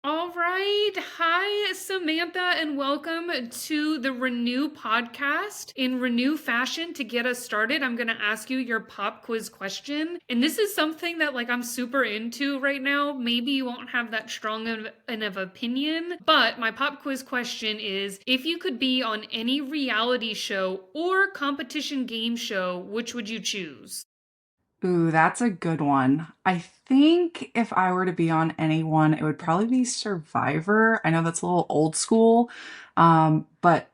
All right. Hi, Samantha, and welcome to the Renew podcast. In Renew fashion, to get us started, I'm going to ask you your pop quiz question. And this is something that I'm super into right now. Maybe you won't have that strong of opinion, but my pop quiz question is, if you could be on any reality show or competition game show, which would you choose? Ooh, that's a good one. I think if I were to be on anyone, it would probably be Survivor. I know that's a little old school, but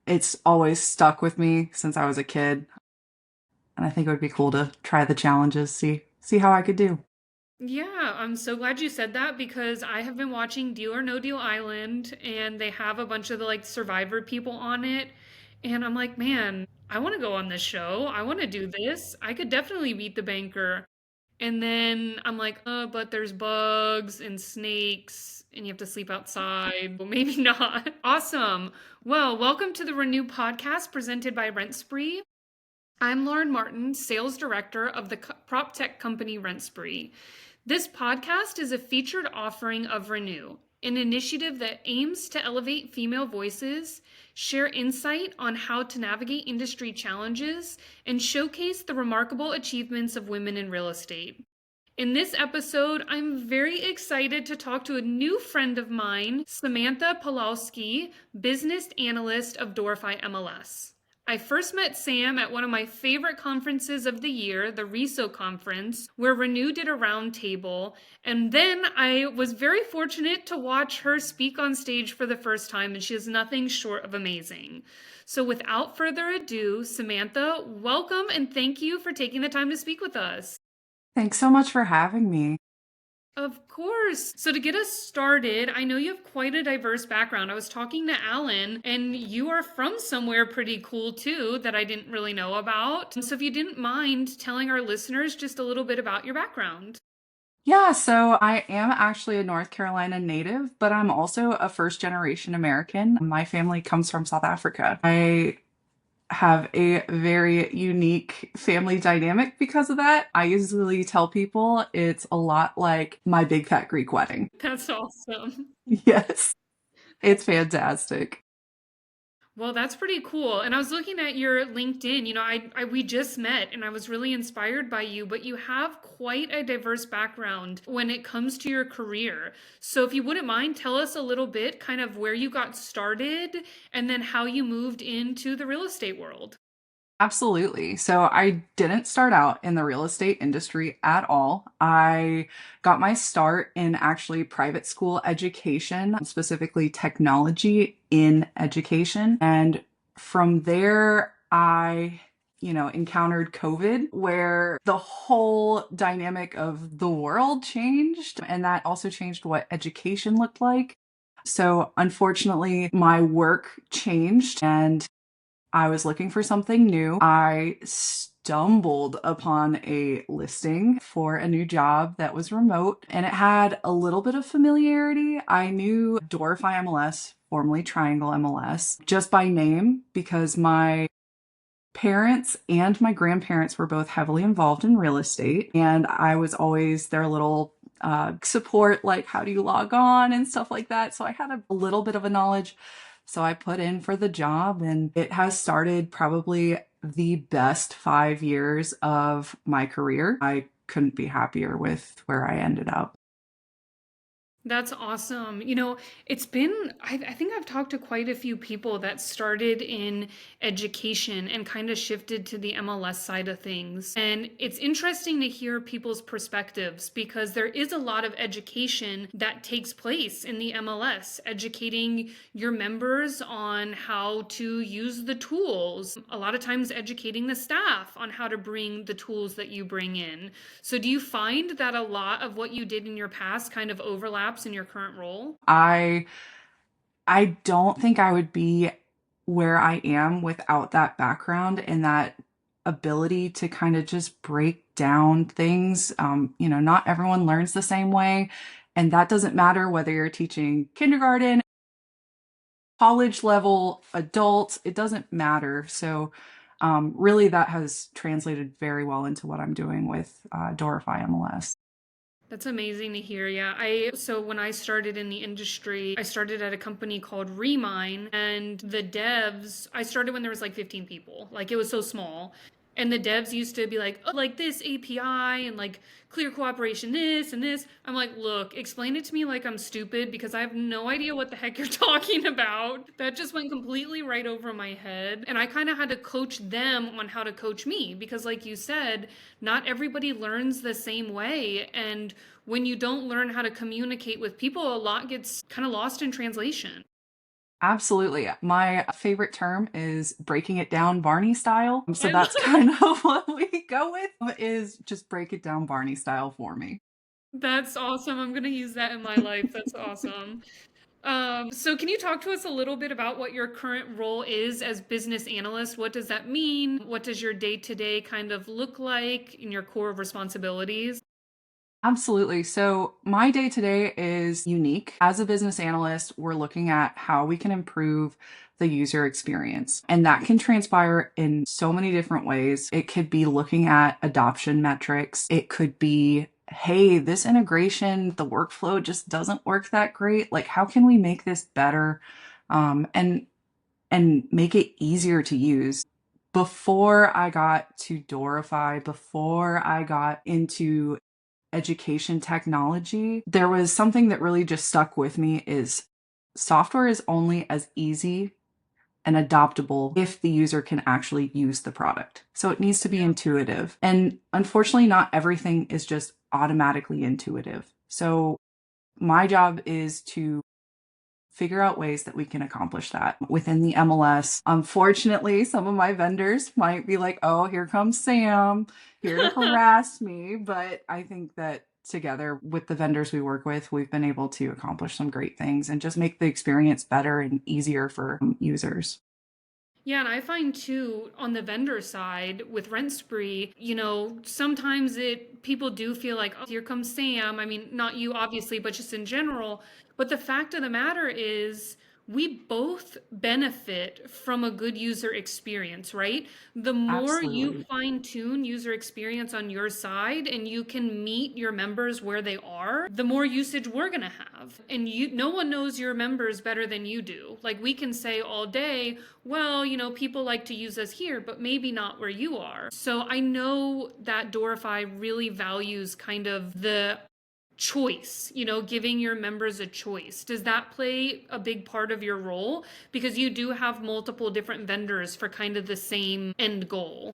it's always stuck with me since I was a kid, and I think it would be cool to try the challenges, see how I could do. Yeah, I'm so glad you said that because I have been watching Deal or No Deal Island and they have a bunch of the Survivor people on it. And I'm like, man, I want to go on this show. I want to do this. I could definitely beat the banker. And then I'm like, but there's bugs and snakes and you have to sleep outside. Well, maybe not. Awesome. Well, welcome to the Renew podcast presented by Rent Spree. I'm Lauren Martin, sales director of the prop tech company Rent Spree. This podcast is a featured offering of Renew, an initiative that aims to elevate female voices, share insight on how to navigate industry challenges, and showcase the remarkable achievements of women in real estate. In this episode, I'm very excited to talk to a new friend of mine, Samantha Pawloski, business analyst of Doorify MLS. I first met Sam at one of my favorite conferences of the year, the RESO conference, where Renew did a roundtable. And then I was very fortunate to watch her speak on stage for the first time, and she is nothing short of amazing. So without further ado, Samantha, welcome and thank you for taking the time to speak with us. Thanks so much for having me. Of course. So, to get us started, I know you have quite a diverse background. I was talking to Alan, and you are from somewhere pretty cool too that I didn't really know about. So, if you didn't mind telling our listeners just a little bit about your background. Yeah, so I am actually a North Carolina native, but I'm also a first generation American. My family comes from South Africa. I have a very unique family dynamic because of that. I usually tell people it's a lot like my big fat Greek wedding. That's awesome. Yes, it's fantastic. Well, that's pretty cool. And I was looking at your LinkedIn. We just met and I was really inspired by you, but you have quite a diverse background when it comes to your career. So if you wouldn't mind, tell us a little bit kind of where you got started and then how you moved into the real estate world. Absolutely. So I didn't start out in the real estate industry at all. I got my start in actually private school education, specifically technology in education. And from there, I encountered COVID, where the whole dynamic of the world changed. And that also changed what education looked like. So unfortunately, my work changed and I was looking for something new. I stumbled upon a listing for a new job that was remote and it had a little bit of familiarity. I knew Doorify MLS, formerly Triangle MLS, just by name because my parents and my grandparents were both heavily involved in real estate. And I was always their little support, like how do you log on and stuff like that. So I had a little bit of a knowledge. So I put in for the job, and it has started probably the best 5 years of my career. I couldn't be happier with where I ended up. That's awesome. I think I've talked to quite a few people that started in education and kind of shifted to the MLS side of things. And it's interesting to hear people's perspectives because there is a lot of education that takes place in the MLS, educating your members on how to use the tools, a lot of times educating the staff on how to bring the tools that you bring in. So, do you find that a lot of what you did in your past kind of overlaps in your current role? I I don't think I would be where I am without that background and that ability to kind of just break down things. Not everyone learns the same way. And that doesn't matter whether you're teaching kindergarten, college level, adults, it doesn't matter. So, really, that has translated very well into what I'm doing with Dorify MLS. That's amazing to hear. Yeah. So when I started in the industry, I started at a company called Remine, and the devs, I started when there was like 15 people. Like it was so small. And the devs used to be like, oh, like this API and like clear cooperation, this and this. I'm like, look, explain it to me like I'm stupid because I have no idea what the heck you're talking about. That just went completely right over my head. And I kind of had to coach them on how to coach me because, like you said, not everybody learns the same way. And when you don't learn how to communicate with people, a lot gets kind of lost in translation. Absolutely. My favorite term is breaking it down Barney style. So that's kind of what we go with is just break it down Barney style for me. That's awesome. I'm going to use that in my life. That's awesome. So can you talk to us a little bit about what your current role is as business analyst? What does that mean? What does your day-to-day kind of look like in your core of responsibilities? Absolutely. So my day to day is unique. As a business analyst, we're looking at how we can improve the user experience. And that can transpire in so many different ways. It could be looking at adoption metrics. It could be, hey, this integration, the workflow just doesn't work that great. Like, how can we make this better? And make it easier to use. Before I got to Doorify, before I got into education technology, there was something that really just stuck with me is software is only as easy and adoptable if the user can actually use the product. So it needs to be Yeah. intuitive. And unfortunately, not everything is just automatically intuitive. So my job is to figure out ways that we can accomplish that within the MLS. Unfortunately, some of my vendors might be like, oh, here comes Sam here to harass me. But I think that together with the vendors we work with, we've been able to accomplish some great things and just make the experience better and easier for users. Yeah, and I find too on the vendor side with Rent Spree, sometimes it people do feel like, oh, here comes Sam. I mean, not you obviously, but just in general. But the fact of the matter is we both benefit from a good user experience, right? The more you Absolutely. fine tune user experience on your side and you can meet your members where they are, the more usage we're going to have. And no one knows your members better than you do. Like we can say all day, well, people like to use us here, but maybe not where you are. So I know that Dorify really values kind of the choice, giving your members a choice. Does that play a big part of your role? Because you do have multiple different vendors for kind of the same end goal.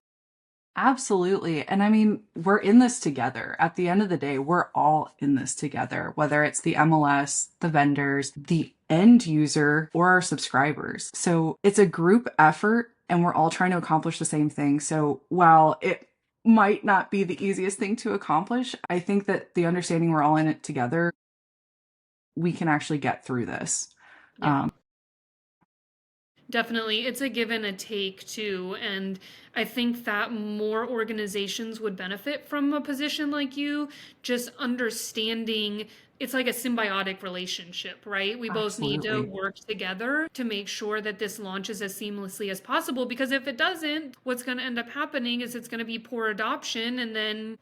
Absolutely. And I mean, we're in this together. At the end of the day, we're all in this together, whether it's the MLS, the vendors, the end user, or our subscribers. So it's a group effort and we're all trying to accomplish the same thing. So while it might not be the easiest thing to accomplish, I think that the understanding we're all in it together, we can actually get through this. Yeah. Definitely. It's a give and a take too. And I think that more organizations would benefit from a position like you, just understanding it's like a symbiotic relationship, right? We both need to Absolutely. work together to make sure that this launches as seamlessly as possible. Because if it doesn't, what's going to end up happening is it's going to be poor adoption. And then,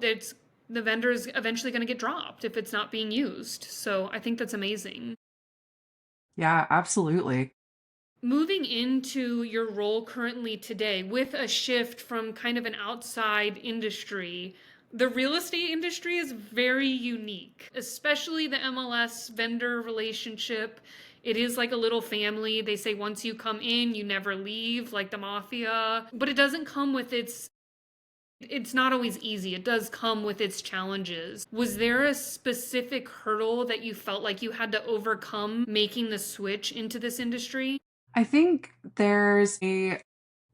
that's the vendor is eventually going to get dropped if it's not being used. So I think that's amazing. Yeah, absolutely. Moving into your role currently today with a shift from kind of an outside industry, the real estate industry is very unique, especially the MLS vendor relationship. It is like a little family. They say once you come in, you never leave, like the mafia. But it doesn't come with it's not always easy. It does come with its challenges. Was there a specific hurdle that you felt like you had to overcome making the switch into this industry? I think there's a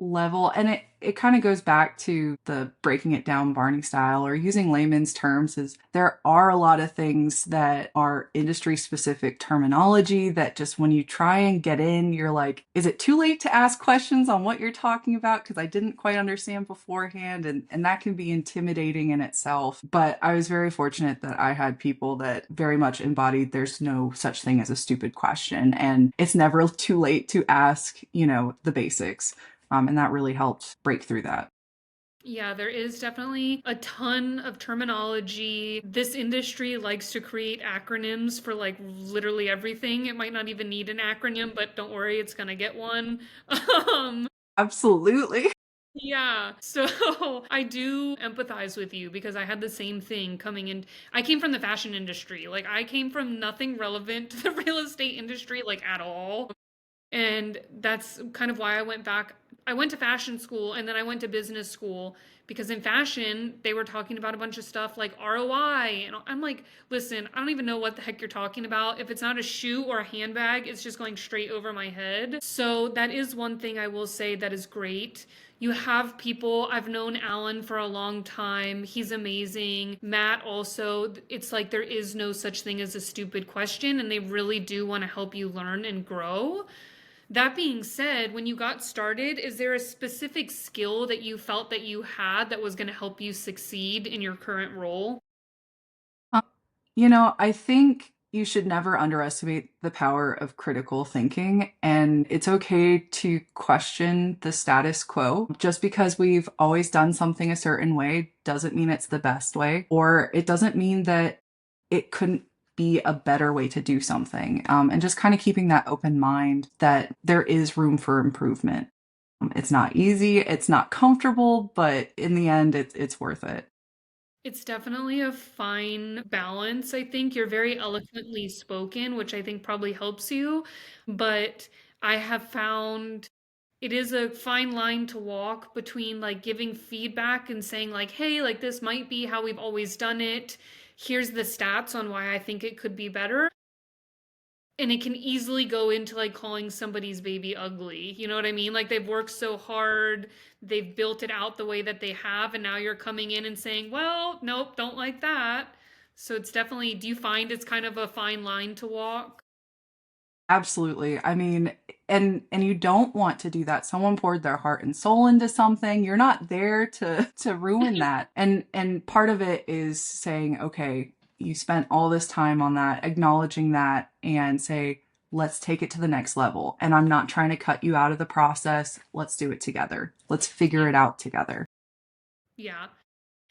level, and it kind of goes back to the breaking it down Barney style or using layman's terms, is there are a lot of things that are industry specific terminology that just when you try and get in, you're like, is it too late to ask questions on what you're talking about? Because I didn't quite understand beforehand. And that can be intimidating in itself. But I was very fortunate that I had people that very much embodied there's no such thing as a stupid question. And it's never too late to ask, the basics. And that really helped break through that. Yeah, there is definitely a ton of terminology. This industry likes to create acronyms for like literally everything. It might not even need an acronym, but don't worry, it's gonna get one. Um, Absolutely. yeah, so I do empathize with you because I had the same thing coming in. I came from the fashion industry. Like, I came from nothing relevant to the real estate industry, like at all. And that's kind of why I went back. I went to fashion school and then I went to business school because in fashion, they were talking about a bunch of stuff like ROI. And I'm like, listen, I don't even know what the heck you're talking about. If it's not a shoe or a handbag, it's just going straight over my head. So that is one thing I will say that is great. You have people, I've known Alan for a long time. He's amazing. Matt also, it's like there is no such thing as a stupid question, and they really do want to help you learn and grow. That being said, when you got started, is there a specific skill that you felt that you had that was going to help you succeed in your current role? Um, I think you should never underestimate the power of critical thinking, and it's okay to question the status quo. Just because we've always done something a certain way doesn't mean it's the best way, or it doesn't mean that it couldn't be a better way to do something. And just kind of keeping that open mind that there is room for improvement. It's not easy, it's not comfortable, but in the end, it's worth it. It's definitely a fine balance, I think. You're very eloquently spoken, which I think probably helps you. But I have found it is a fine line to walk between like giving feedback and saying, like, hey, like this might be how we've always done it. Here's the stats on why I think it could be better. And it can easily go into like calling somebody's baby ugly. You know what I mean? Like they've worked so hard, they've built it out the way that they have, and now you're coming in and saying, well, nope, don't like that. So it's definitely, do you find it's kind of a fine line to walk? Absolutely. I mean, and you don't want to do that. Someone poured their heart and soul into something. You're not there to ruin that. And part of it is saying, okay, you spent all this time on that, acknowledging that and say, let's take it to the next level. And I'm not trying to cut you out of the process. Let's do it together. Let's figure Yeah. it out together. Yeah.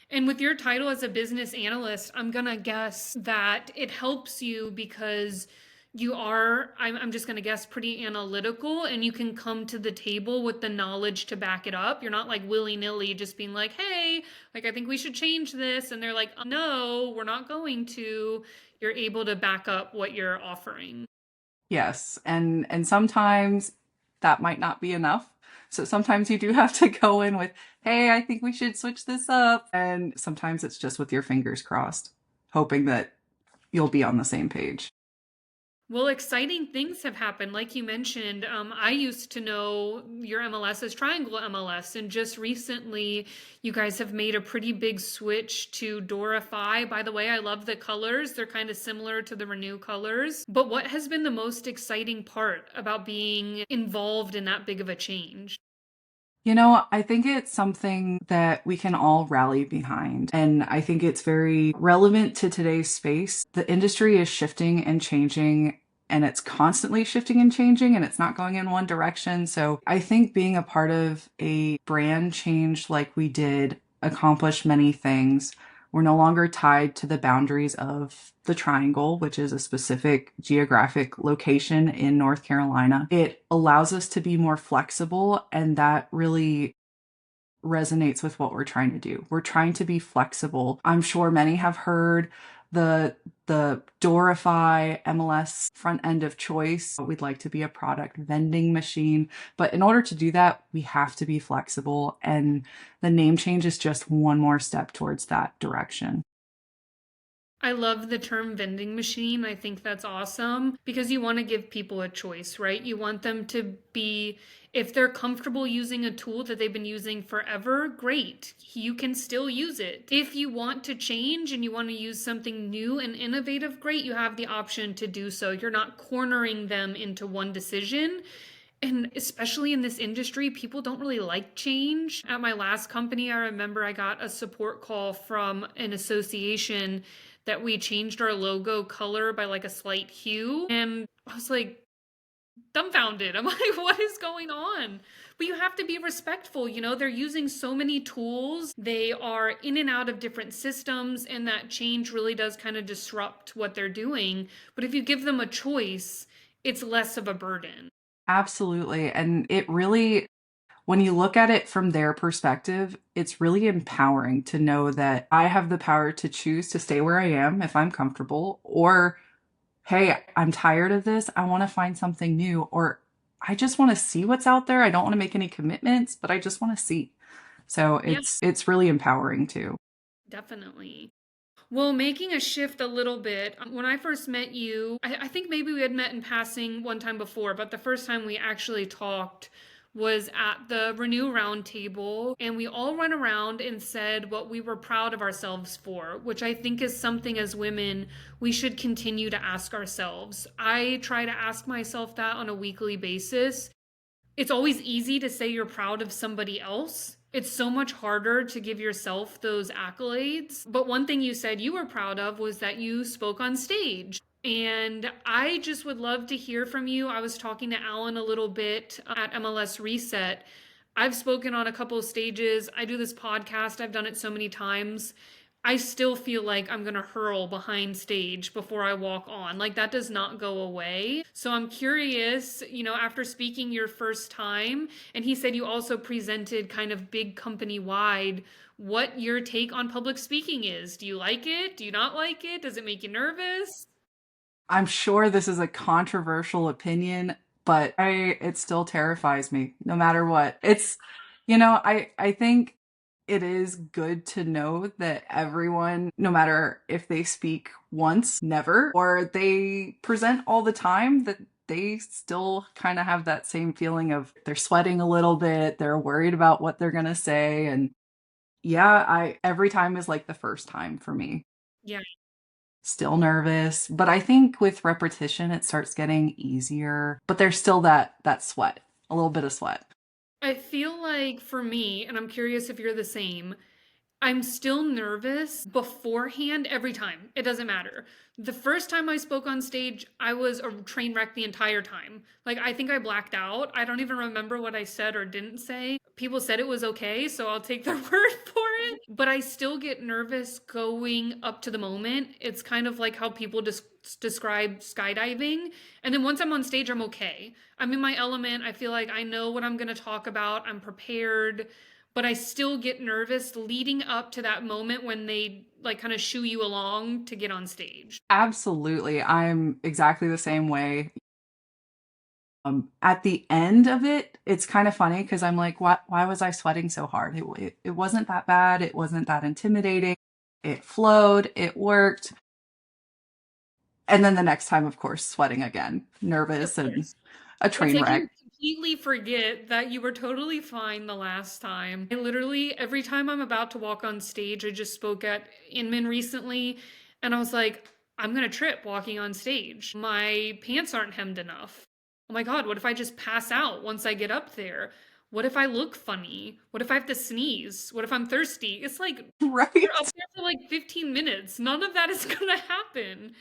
And with your title as a business analyst, I'm gonna guess that it helps you because you are, I'm just gonna guess, pretty analytical and you can come to the table with the knowledge to back it up. You're not like willy-nilly just being like, hey, like I think we should change this. And they're like, no, we're not going to. You're able to back up what you're offering. Yes, and sometimes that might not be enough. So sometimes you do have to go in with, "Hey, I think we should switch this up." And sometimes it's just with your fingers crossed, hoping that you'll be on the same page. Well, exciting things have happened. Like you mentioned, I used to know your MLS as Triangle MLS, and just recently, you guys have made a pretty big switch to Doorify. By the way, I love the colors. They're kind of similar to the Renew colors. But what has been the most exciting part about being involved in that big of a change? I think it's something that we can all rally behind. And I think it's very relevant to today's space. The industry is shifting and changing, and it's constantly shifting and changing, and it's not going in one direction. So I think being a part of a brand change like we did accomplished many things. We're no longer tied to the boundaries of the triangle, which is a specific geographic location in North Carolina. It allows us to be more flexible, and that really resonates with what we're trying to do. We're trying to be flexible. I'm sure many have heard the the Doorify MLS front end of choice. We'd like to be a product vending machine, but in order to do that, we have to be flexible, and the name change is just one more step towards that direction. I love the term vending machine. I think that's awesome because you want to give people a choice, right? You want them to be, if they're comfortable using a tool that they've been using forever, great. You can still use it. If you want to change and you want to use something new and innovative, great. You have the option to do so. You're not cornering them into one decision. And especially in this industry, people don't really like change. At my last company, I remember I got a support call from an association that we changed our logo color by like a slight hue. And I was like, dumbfounded. I'm like, what is going on? But you have to be respectful. They're using so many tools. They are in and out of different systems, and that change really does kind of disrupt what they're doing. But if you give them a choice, it's less of a burden. Absolutely. And it really, when you look at it from their perspective, it's really empowering to know that I have the power to choose to stay where I am if I'm comfortable, or hey, I'm tired of this. I want to find something new, or I just want to see what's out there. I don't want to make any commitments, but I just want to see. So Yeah, it's really empowering too. definitely. Well, making a shift a little bit, when I first met you, I think maybe we had met in passing one time before, but the first time we actually talked was at the Renew Roundtable, and we all went around and said what we were proud of ourselves for, which I think is something as women we should continue to ask ourselves. I try to ask myself that on a weekly basis. It's always easy to say you're proud of somebody else. It's so much harder to give yourself those accolades. But one thing you said you were proud of was that you spoke on stage. And I just would love to hear from you. I was talking to Alan a little bit at MLS Reset. I've spoken on a couple of stages. I do this podcast, I've done it so many times. I still feel like I'm gonna hurl behind stage before I walk on. Like that does not go away. So I'm curious, after speaking your first time, and he said you also presented kind of big company wide, what your take on public speaking is. Do you like it? Do you not like it? Does it make you nervous? I'm sure this is a controversial opinion, but it still terrifies me no matter what. I think it is good to know that everyone, no matter if they speak once, never, or they present all the time, that they still kind of have that same feeling of they're sweating a little bit, they're worried about what they're going to say. And yeah, I every time is like the first time for me. Yeah. Still nervous, but I think with repetition it starts getting easier, but there's still that sweat, a little bit of sweat. I feel like for me, and I'm curious if you're the same, I'm still nervous beforehand every time. It doesn't matter. The first time I spoke on stage, I was a train wreck the entire time. Like, I think I blacked out. I don't even remember what I said or didn't say. People said it was okay, so I'll take their word for it. But I still get nervous going up to the moment. It's kind of like how people describe skydiving. And then once I'm on stage, I'm okay. I'm in my element. I feel like I know what I'm going to talk about, I'm prepared, but I still get nervous leading up to that moment when they like kind of shoo you along to get on stage. Absolutely. I'm exactly the same way. At the end of it, it's kind of funny because I'm like, why was I sweating so hard? It wasn't that bad. It wasn't that intimidating. It flowed. It worked. And then the next time, of course, sweating again, Of nervous and course. a It's train like wreck. you completely forget that you were totally fine the last time. I literally, every time I'm about to walk on stage, I just spoke at Inman recently, and I was like, I'm gonna trip walking on stage. My pants aren't hemmed enough. Oh my God, what if I just pass out once I get up there? What if I look funny? What if I have to sneeze? What if I'm thirsty? It's like you're up Right? there for like 15 minutes. None of that is gonna happen.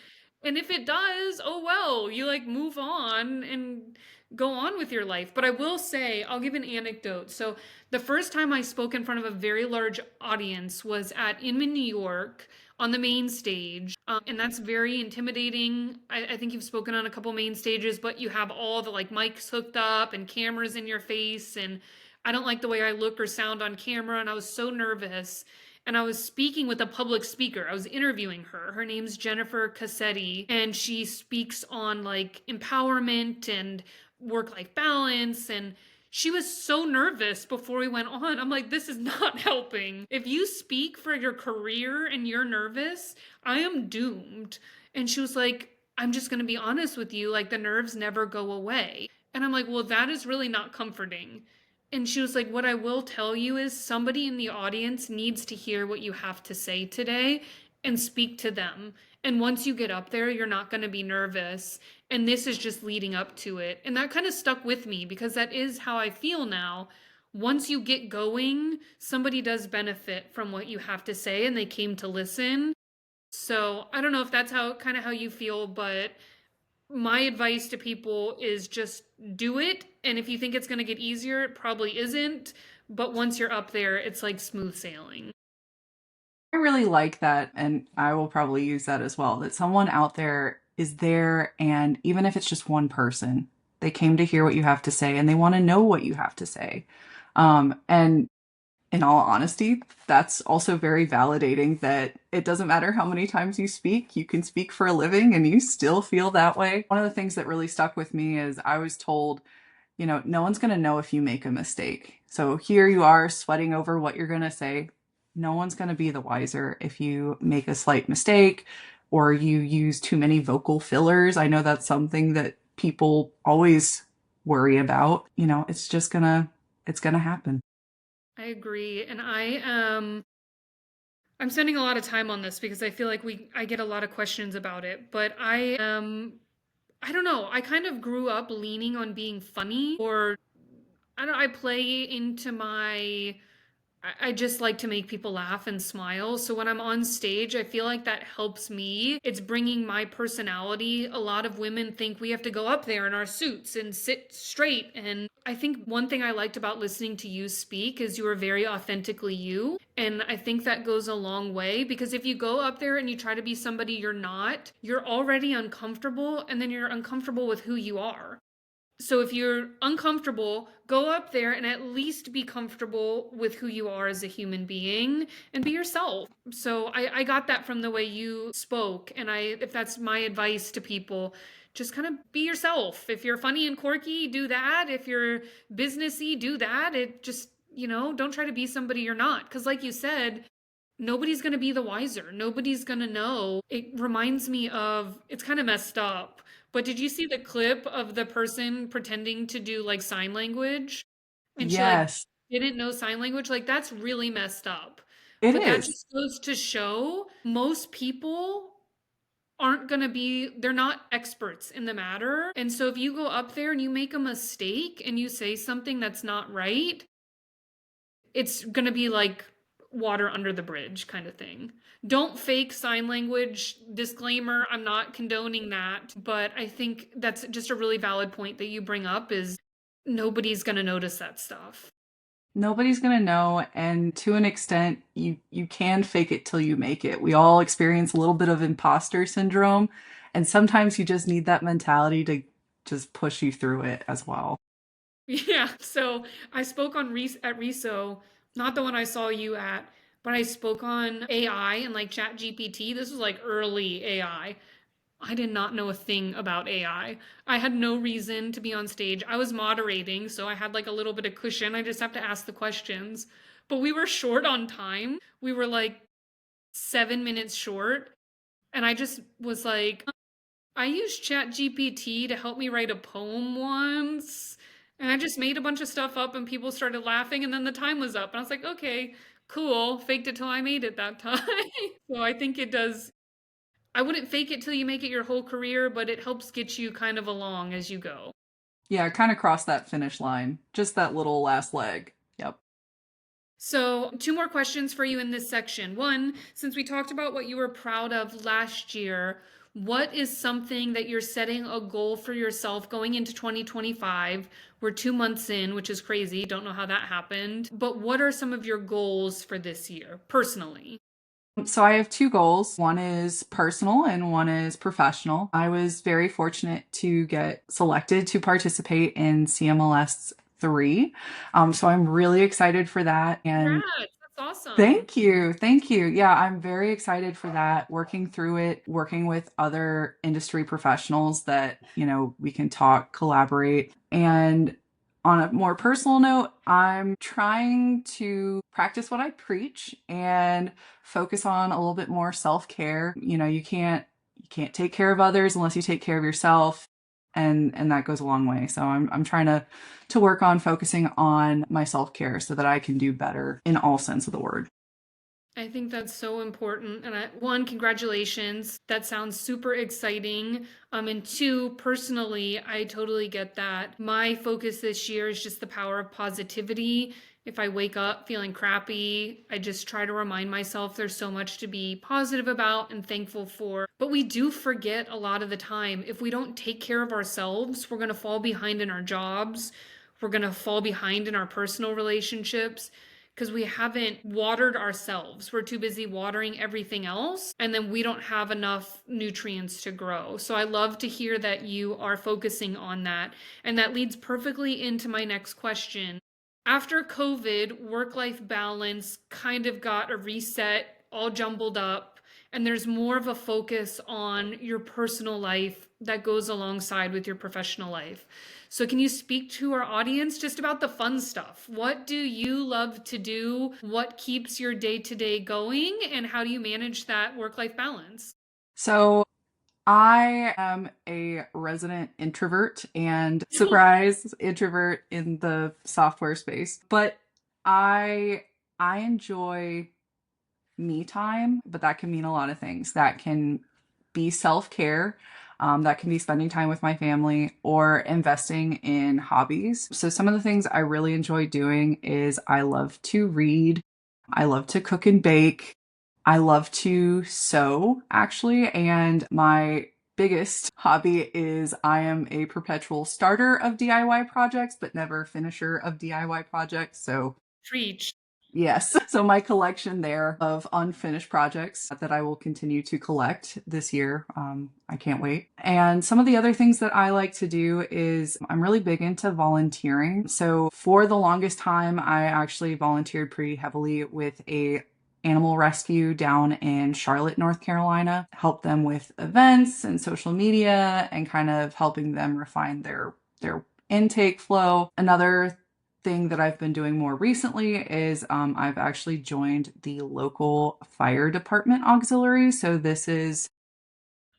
And if it does, oh well, you like move on and go on with your life. But I will say, I'll give an anecdote. So, the first time I spoke in front of a very large audience was at Inman, New York, on the main stage. And that's very intimidating. I think you've spoken on a couple main stages, but you have all the like mics hooked up and cameras in your face. And I don't like the way I look or sound on camera. And I was so nervous, and I was speaking with a public speaker. I was interviewing her. Her name's Jennifer Cassetti, and she speaks on like empowerment and work life balance. And she was so nervous before we went on. I'm like, this is not helping. If you speak for your career and you're nervous, I am doomed. And she was like, I'm just going to be honest with you. Like, the nerves never go away. And I'm like, well, that is really not comforting. And she was like, what I will tell you is somebody in the audience needs to hear what you have to say today and speak to them. And once you get up there, you're not going to be nervous. And this is just leading up to it. And that kind of stuck with me because that is how I feel now. Once you get going, somebody does benefit from what you have to say and they came to listen. So I don't know if that's how kind of how you feel, but My advice to people is just do it. And if you think it's going to get easier, it probably isn't. But once you're up there, it's like smooth sailing. I really like that, and I will probably use that as well, that someone out there is there, and even if it's just one person, they came to hear what you have to say and they want to know what you have to say. And in all honesty, that's also very validating that it doesn't matter how many times you can speak for a living and you still feel that way. One of the things that really stuck with me is I was told, no one's going to know if you make a mistake. So here you are sweating over what you're going to say. No one's going to be the wiser if you make a slight mistake or you use too many vocal fillers. I know that's something that people always worry about. It's going to happen. I agree. And I'm spending a lot of time on this because I feel like I get a lot of questions about it, but I don't know. I kind of grew up leaning on being funny, or I don't know, I play into my I just like to make people laugh and smile. So when I'm on stage, I feel like that helps me. It's bringing my personality. A lot of women think we have to go up there in our suits and sit straight. And I think one thing I liked about listening to you speak is you are very authentically you. And I think that goes a long way because if you go up there and you try to be somebody you're not, you're already uncomfortable and then you're uncomfortable with who you are. So if you're uncomfortable, go up there and at least be comfortable with who you are as a human being and be yourself. So I got that from the way you spoke. And if that's my advice to people, just kind of be yourself. If you're funny and quirky, do that. If you're businessy, do that. It just, don't try to be somebody you're not. Because like you said, nobody's going to be the wiser. Nobody's going to know. It reminds me of, it's kind of messed up, but did you see the clip of the person pretending to do like sign language? And she like Yes, didn't know sign language? Like that's really messed up. it But that is. just goes to show most people aren't going to be, they're not experts in the matter. And so if you go up there and you make a mistake and you say something that's not right, it's going to be like water under the bridge kind of thing. Don't fake sign language. Disclaimer, I'm not condoning that, but I think that's just a really valid point that you bring up is nobody's going to notice that stuff. Nobody's gonna know, and to an extent, you can fake it till you make it. We all experience a little bit of imposter syndrome, and sometimes you just need that mentality to just push you through it as well. Yeah, so I spoke on at Reso, not the one I saw you at, but I spoke on AI and like Chat GPT. This was like early AI. I did not know a thing about AI. I had no reason to be on stage. I was moderating, so I had like a little bit of cushion. I just have to ask the questions. But we were short on time. We were like 7 minutes short. And I just was like, I used Chat GPT to help me write a poem once. And I just made a bunch of stuff up and people started laughing and then the time was up. And I was like, okay, cool. Faked it till I made it that time. So I think it does. I wouldn't fake it till you make it your whole career, but it helps get you kind of along as you go. Yeah, kind of cross that finish line, just that little last leg. Yep. So, two more questions for you in this section. One, since we talked about what you were proud of last year, what is something that you're setting a goal for yourself going into 2025? We're 2 months in, which is crazy. Don't know how that happened. But what are some of your goals for this year, personally? So I have two goals. One is personal and one is professional. I was very fortunate to get selected to participate in CMLS 3. So I'm really excited for that. And Congrats, that's awesome. thank you. Thank you. Yeah, I'm very excited for that. Working through it, working with other industry professionals that, we can talk, collaborate. And on a more personal note, I'm trying to practice what I preach and focus on a little bit more self-care. You can't take care of others unless you take care of yourself. And that goes a long way. So I'm trying to work on focusing on my self-care so that I can do better in all sense of the word. I think that's so important. And one, congratulations. That sounds super exciting. And two, personally, I totally get that. My focus this year is just the power of positivity. If I wake up feeling crappy, I just try to remind myself there's so much to be positive about and thankful for. But we do forget a lot of the time. If we don't take care of ourselves, we're going to fall behind in our jobs. We're going to fall behind in our personal relationships because we haven't watered ourselves. We're too busy watering everything else, and then we don't have enough nutrients to grow. So I love to hear that you are focusing on that. And that leads perfectly into my next question. After COVID, work life balance kind of got a reset, all jumbled up, and there's more of a focus on your personal life that goes alongside with your professional life. So, can you speak to our audience just about the fun stuff? What do you love to do? What keeps your day to day going? And how do you manage that work life balance? So I am a resident introvert and surprise introvert in the software space, but I I enjoy me time, but that can mean a lot of things. That can be self care, that can be spending time with my family or investing in hobbies. So, some of the things I really enjoy doing is I love to read, I love to cook and bake, I love to sew, actually. And my biggest hobby is I am a perpetual starter of DIY projects, but never finisher of DIY projects. So, Preach. yes. So my collection there of unfinished projects that I will continue to collect this year. I can't wait. And some of the other things that I like to do is I'm really big into volunteering. So for the longest time, I actually volunteered pretty heavily with a animal rescue down in Charlotte, North Carolina, help them with events and social media and kind of helping them refine their intake flow. Another thing that I've been doing more recently is I've actually joined the local fire department auxiliary. So this is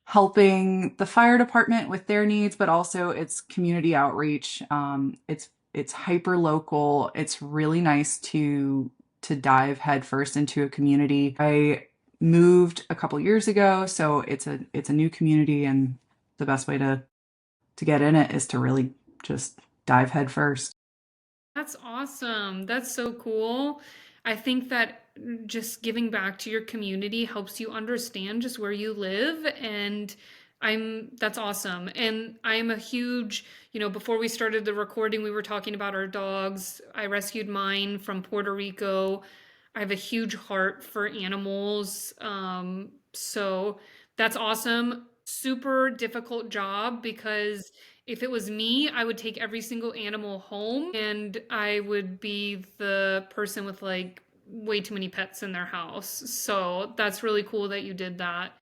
helping the fire department with their needs, but also it's community outreach. It's hyper local. It's really nice to dive headfirst into a community. I moved a couple years ago, so it's a new community, and the best way to get in it is to really just dive headfirst. That's awesome. That's so cool. I think that just giving back to your community helps you understand just where you live, and that's awesome. And I'm a huge, before we started the recording, we were talking about our dogs. I rescued mine from Puerto Rico. I have a huge heart for animals. So that's awesome. Super difficult job because if it was me, I would take every single animal home and I would be the person with like way too many pets in their house. So that's really cool that you did that.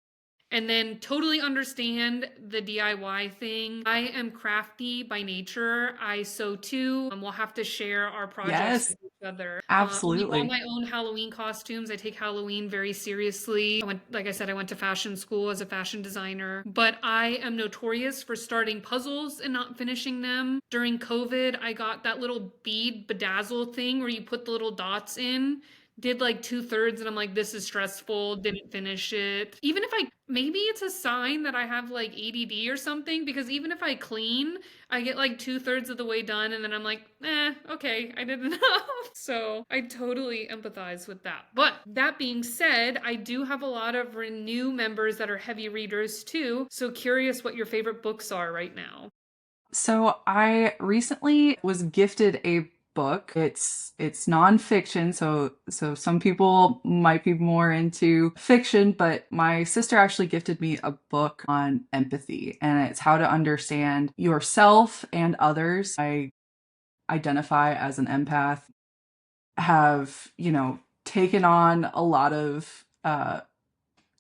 And then totally understand the DIY thing. I am crafty by nature. I sew too. We'll have to share our projects Yes, with each other. I make all absolutely. my own Halloween costumes. I take Halloween very seriously. Like I said, I went to fashion school as a fashion designer, but I am notorious for starting puzzles and not finishing them. During COVID, I got that little bead bedazzle thing where you put the little dots in, did like two-thirds, and I'm like, this is stressful, didn't finish it. Even if maybe it's a sign that I have like ADD or something, because even if I clean, I get like two-thirds of the way done and then I'm like, okay, I did enough. So I totally empathize with that. But that being said, I do have a lot of Renew members that are heavy readers too. So curious what your favorite books are right now. So I recently was gifted a book. It's nonfiction, so some people might be more into fiction, but my sister actually gifted me a book on empathy, and it's how to understand yourself and others. I identify as an empath, have, taken on a lot of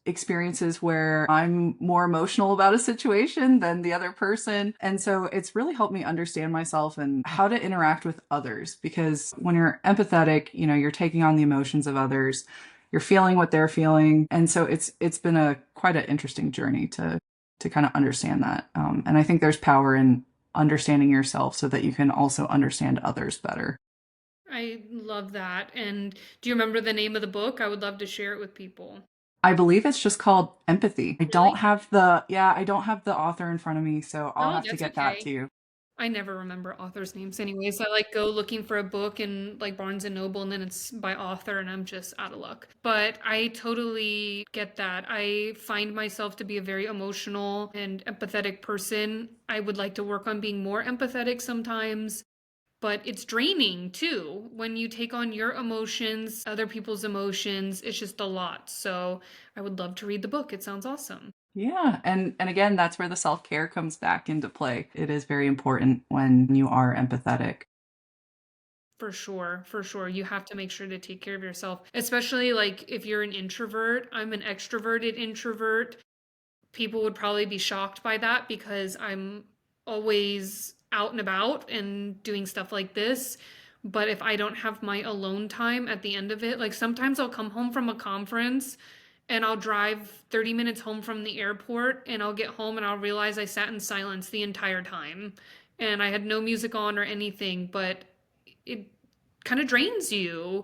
experiences where I'm more emotional about a situation than the other person. And so it's really helped me understand myself and how to interact with others, because when you're empathetic, you're taking on the emotions of others, you're feeling what they're feeling. And so it's been a quite an interesting journey to kind of understand that. And I think there's power in understanding yourself so that you can also understand others better. I love that. And do you remember the name of the book? I would love to share it with people. I believe it's just called Empathy. Really? I don't have the author in front of me, so I'll No, have to that's get that okay. to you. I never remember authors' names anyways. I like go looking for a book in like Barnes and Noble and then it's by author and I'm just out of luck. But I totally get that. I find myself to be a very emotional and empathetic person. I would like to work on being more empathetic sometimes, but it's draining too. When you take on your emotions, other people's emotions, it's just a lot. So I would love to read the book. It sounds awesome. Yeah, and again, that's where the self-care comes back into play. It is very important when you are empathetic. For sure, for sure. You have to make sure to take care of yourself, especially like if you're an introvert. I'm an extroverted introvert. People would probably be shocked by that because I'm always out and about and doing stuff like this. But if I don't have my alone time at the end of it, like sometimes I'll come home from a conference and I'll drive 30 minutes home from the airport and I'll get home and I'll realize I sat in silence the entire time and I had no music on or anything, but it kind of drains you.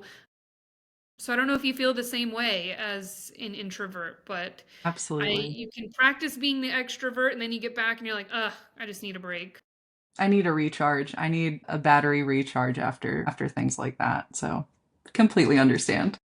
So I don't know if you feel the same way as an introvert, but I Absolutely. you can practice being the extrovert and then you get back and you're like, ugh, I just need a break. I need a recharge. I need a battery recharge after things like that. So, completely understand.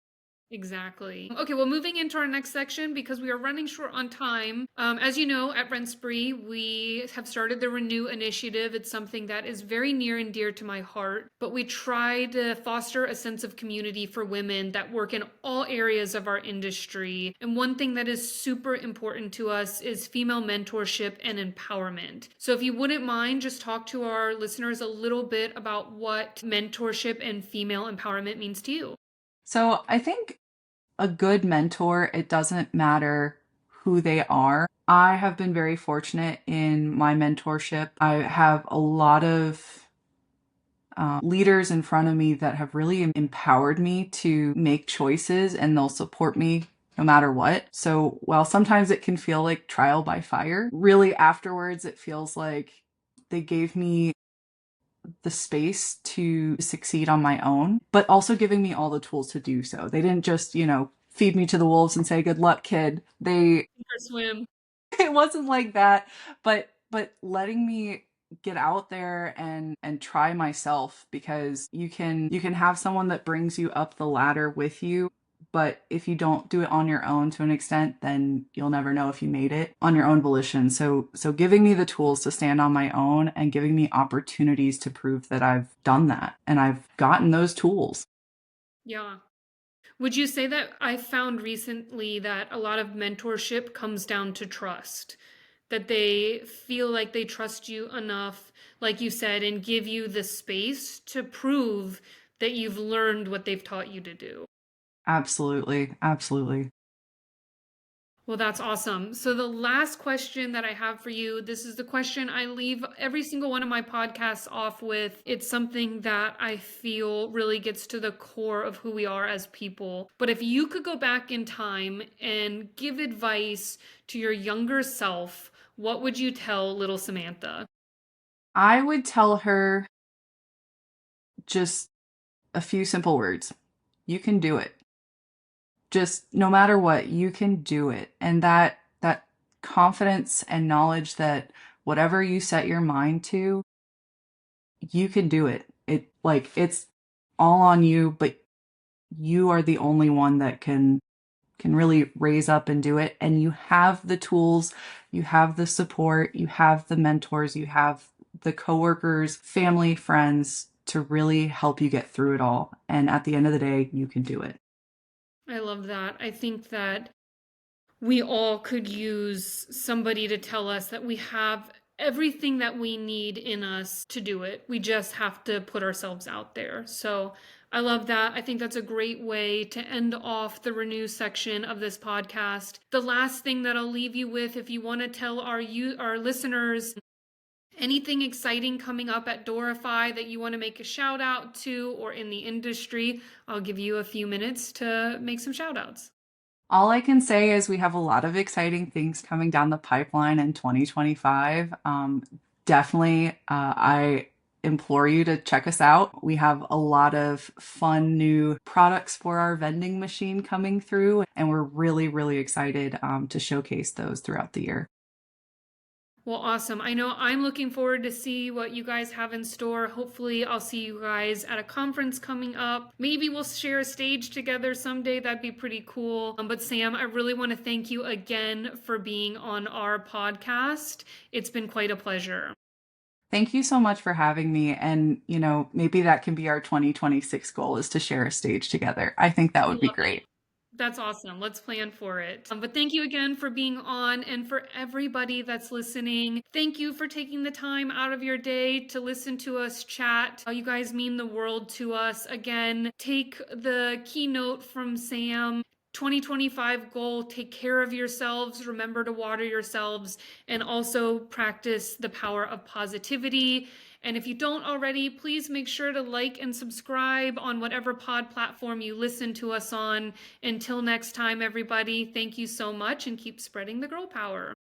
Exactly. Okay, well, moving into our next section because we are running short on time. As you know, at Rent Spree, we have started the Renew Initiative. It's something that is very near and dear to my heart, but we try to foster a sense of community for women that work in all areas of our industry. And one thing that is super important to us is female mentorship and empowerment. So if you wouldn't mind, just talk to our listeners a little bit about what mentorship and female empowerment means to you. So, I think a good mentor, it doesn't matter who they are. I have been very fortunate in my mentorship. I have a lot of leaders in front of me that have really empowered me to make choices and they'll support me no matter what. So while sometimes it can feel like trial by fire, really afterwards it feels like they gave me the space to succeed on my own, but also giving me all the tools to do so. They didn't just, feed me to the wolves and say, good luck, kid. Sink or swim. It wasn't like that, but letting me get out there and try myself because you can have someone that brings you up the ladder with you, but if you don't do it on your own to an extent, then you'll never know if you made it on your own volition. So giving me the tools to stand on my own and giving me opportunities to prove that I've done that and I've gotten those tools. Yeah. Would you say that I found recently that a lot of mentorship comes down to trust? That they feel like they trust you enough, like you said, and give you the space to prove that you've learned what they've taught you to do. Absolutely. Absolutely. Well, that's awesome. So, the last question that I have for you, this is the question I leave every single one of my podcasts off with. It's something that I feel really gets to the core of who we are as people. But if you could go back in time and give advice to your younger self, what would you tell little Samantha? I would tell her just a few simple words. You can do it. Just no matter what, you can do it. And that confidence and knowledge that whatever you set your mind to, you can do it. It's all on you, but you are the only one that can really raise up and do it. And you have the tools, you have the support, you have the mentors, you have the coworkers, family, friends to really help you get through it all. And at the end of the day, you can do it. I love that. I think that we all could use somebody to tell us that we have everything that we need in us to do it. We just have to put ourselves out there. So I love that. I think that's a great way to end off the renew section of this podcast. The last thing that I'll leave you with, if you want to tell our listeners anything exciting coming up at Doorify that you want to make a shout out to or in the industry, I'll give you a few minutes to make some shout outs. All I can say is we have a lot of exciting things coming down the pipeline in 2025. Definitely, I implore you to check us out. We have a lot of fun new products for our vending machine coming through, and we're really, really excited to showcase those throughout the year. Well, awesome. I know I'm looking forward to see what you guys have in store. Hopefully, I'll see you guys at a conference coming up. Maybe we'll share a stage together someday. That'd be pretty cool. But Sam, I really want to thank you again for being on our podcast. It's been quite a pleasure. Thank you so much for having me. And, maybe that can be our 2026 goal is to share a stage together. I think that I would be love it. great. That's awesome. Let's plan for it. But thank you again for being on and for everybody that's listening. Thank you for taking the time out of your day to listen to us chat. You guys mean the world to us. Again, take the keynote from Sam. 2025 goal, take care of yourselves, remember to water yourselves, and also practice the power of positivity. And if you don't already, please make sure to like and subscribe on whatever pod platform you listen to us on. Until next time, everybody, thank you so much and keep spreading the girl power.